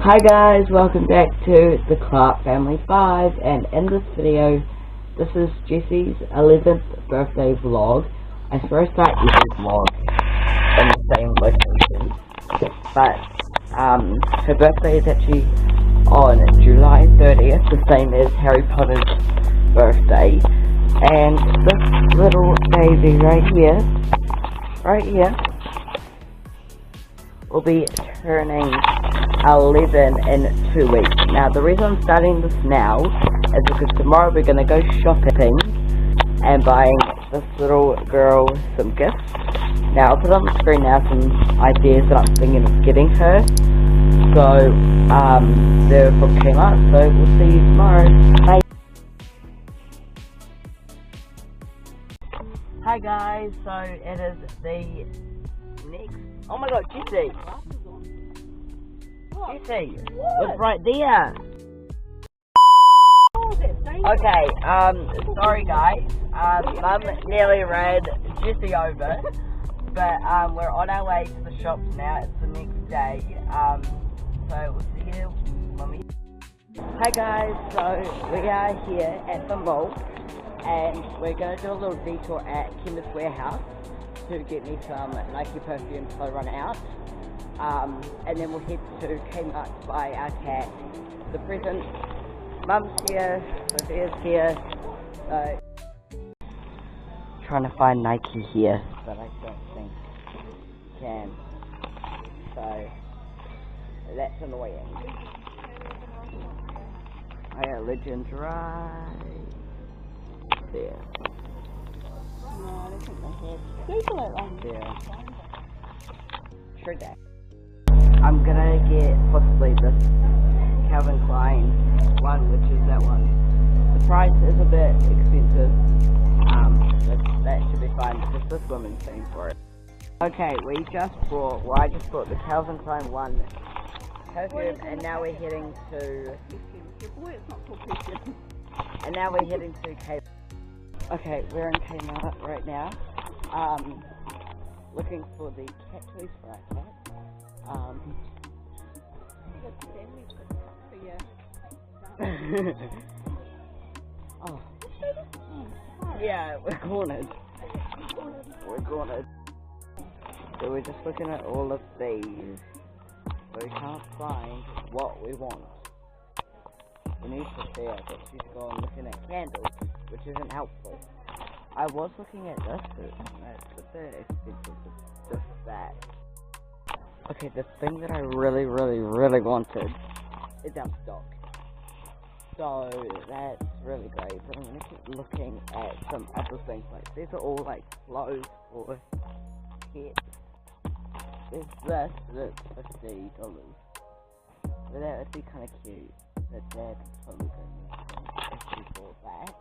Hi guys, welcome back to the Clarke Family 5, and in this video, this is Jessie's 11th birthday vlog. I swear I start every vlog in the same location, but her birthday is actually on July 30th, the same as Harry Potter's birthday, and this little baby right here, will be turning 11 in 2 weeks. Now, the reason I'm starting this now is because tomorrow we're going to go shopping and buying this little girl some gifts. Now, I'll put on the screen now some ideas that I'm thinking of getting her. So, they're from Clarke, so we'll see you tomorrow. Bye! Hi guys, so it is the next... Oh my god, Jessie! Jessie, it's right there. Okay, sorry guys. Mum nearly ran Jessie over, but we're on our way to the shops now. It's the next day. So we'll see you when we. Hi guys, so we are here at the mall, and we're gonna do a little detour at Chemist Warehouse to get me some Nike perfume before I run out. And then we'll head to Clarke to buy our cat the present. Mum's here, Sophia's here, so trying to find Nike here, but I don't think can. So that's annoying. I got Legends right there. No, I don't think they have. Google it on there. True that. I'm gonna get possibly this Calvin Klein one, which is that one. The price is a bit expensive, but that should be fine because this woman's paying for it. Okay, I just bought the Calvin Klein one perfume, and now we're heading to. And now we're heading to Clarke. Okay, we're in Clarke right now. Looking for the cat toys for our cat. Oh. Yeah, we're cornered. So we're just looking at all of these. But we can't find what we want. We need Sophia, but she's gone looking at candles, which isn't helpful. I was looking at this, but that's a bit expensive. Just that. Okay, the thing that I really wanted is out of stock. So that's really great. But I'm gonna keep looking at some other things. Like these are all like clothes for kids. There's this that's $50. But that would be kind of cute. But that's probably going to actually bought that.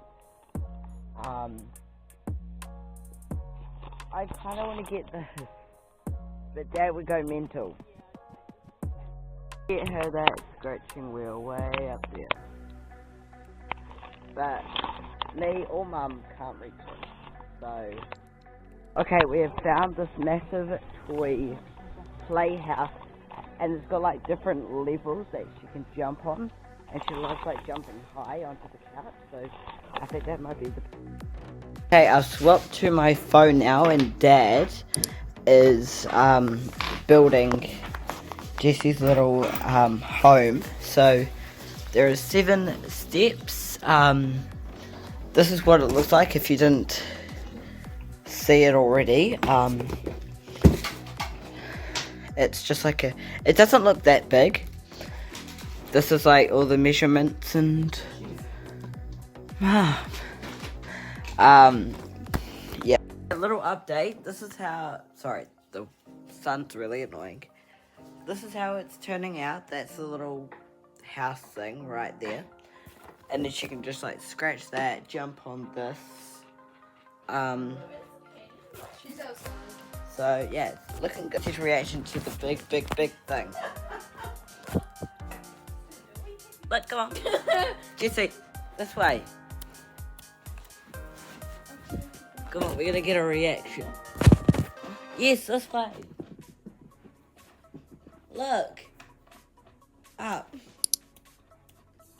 I kind of want to get this. But Dad would go mental. Get her that scratching wheel way up there. But me or Mum can't reach it. So, okay, we have found this massive toy playhouse, and it's got like different levels that she can jump on, and she loves like jumping high onto the couch. So I think that might be the. Okay, I've swapped to my phone now, and Dad is building Jessie's little home. So there are 7 steps. This is what it looks like if you didn't see it already. It's just like it doesn't look that big. This is like all the measurements and yeah. A little update. This is how, sorry, the sun's really annoying. This is how it's turning out. That's the little house thing right there. And then she can just like scratch that, jump on this. So yeah, it's looking good. His reaction to the big thing. Look, come on. Jessie, this way. Come on, we're gonna get a reaction. Yes, this way. Look. Up.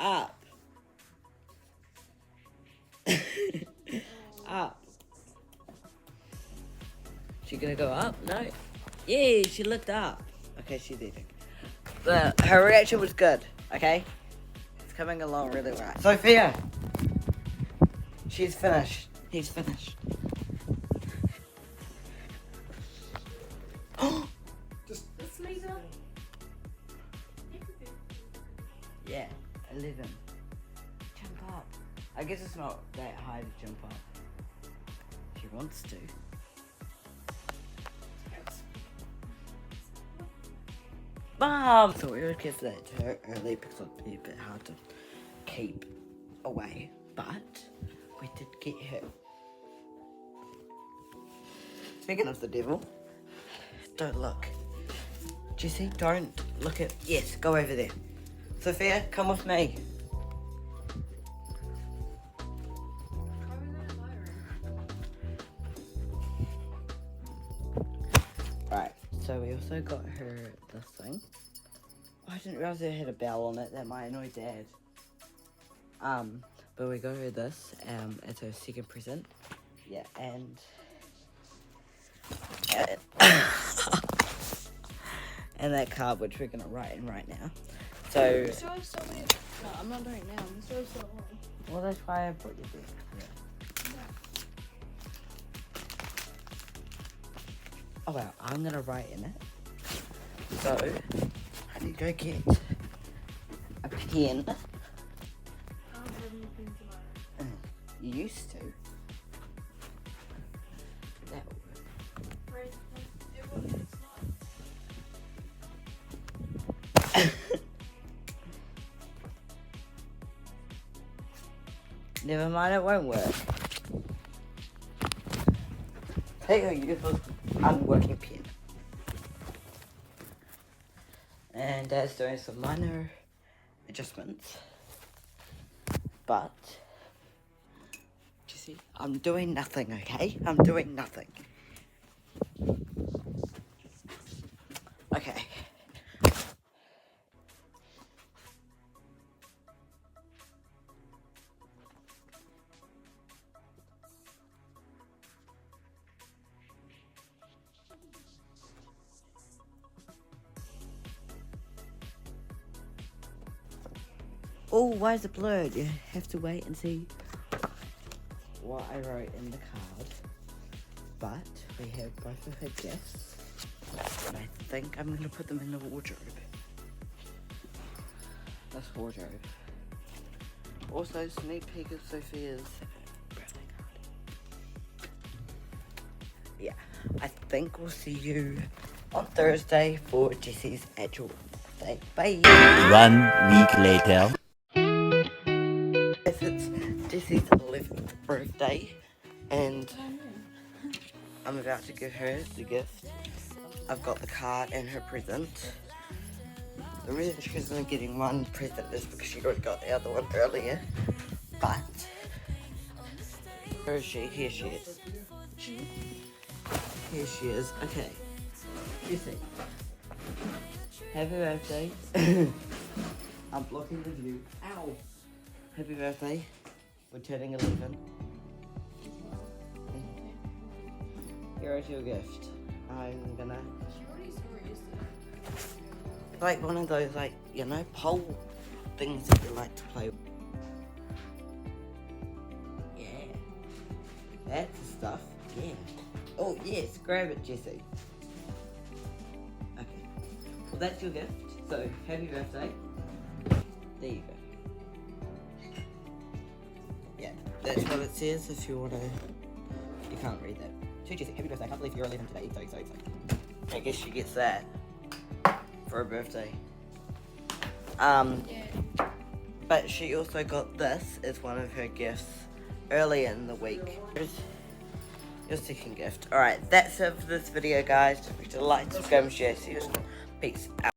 Up. Up. She gonna go up? No. Yeah, she looked up. Okay, she did. But her reaction was good, okay? It's coming along really well. Sophia! She's finished. He's finished. Just laser. Yeah, 11. Jump up. I guess it's not that high to jump up. She wants to. Mom! So we would give that to her early because it would be a bit hard to keep away. But we did get her. Speaking of the devil, don't look. Jesse, don't look at. Yes, go over there. Sophia, come with me. Right, so we also got her this thing. Oh, I didn't realize it had a bell on it. That might annoy Dad. But we got her this as her second present. Yeah, and and that card which we're gonna write in right now. So. No, I'm not doing it now. I'm so long. Well, that's why I put you there. Yeah. Oh well, I'm gonna write in it. So I need to go get a pen. You used to. That will work. Never mind, it won't work. Take a useful unworking pen. And Dad's doing some minor adjustments. But, you see, I'm doing nothing, okay? I'm doing nothing. Okay. Oh, why is it blurred? You have to wait and see what I wrote in the card. But we have both of her gifts. And I think I'm going to put them in the wardrobe. This wardrobe. Also, sneak peek of Sophia's birthday card. Yeah, I think we'll see you on Thursday for Jesse's actual birthday. Bye! 1 week later. It's Jesse's 11th birthday, and I'm about to give her the gift. I've got the card and her present. The reason she's only getting one present is because she already got the other one earlier. But where is she? Here she is. Here she is. Okay. Jesse. Happy birthday. I'm blocking the view. Ow! Happy birthday. We're turning 11. Here is your gift. I'm gonna... like one of those, like, you know, pole things that you like to play with. Yeah. That's the stuff. Yeah. Oh, yes. Grab it, Jesse. Okay. Well, that's your gift. So, happy birthday. There you go. Yeah, that's what it says if you want to... You can't read that. To Jessie, happy birthday. I can't believe you're 11 today. So. I guess she gets that for her birthday. But she also got this as one of her gifts earlier in the week. Here's your second gift. Alright, that's it for this video, guys. Don't forget to like, subscribe, and share. See you soon. Peace out.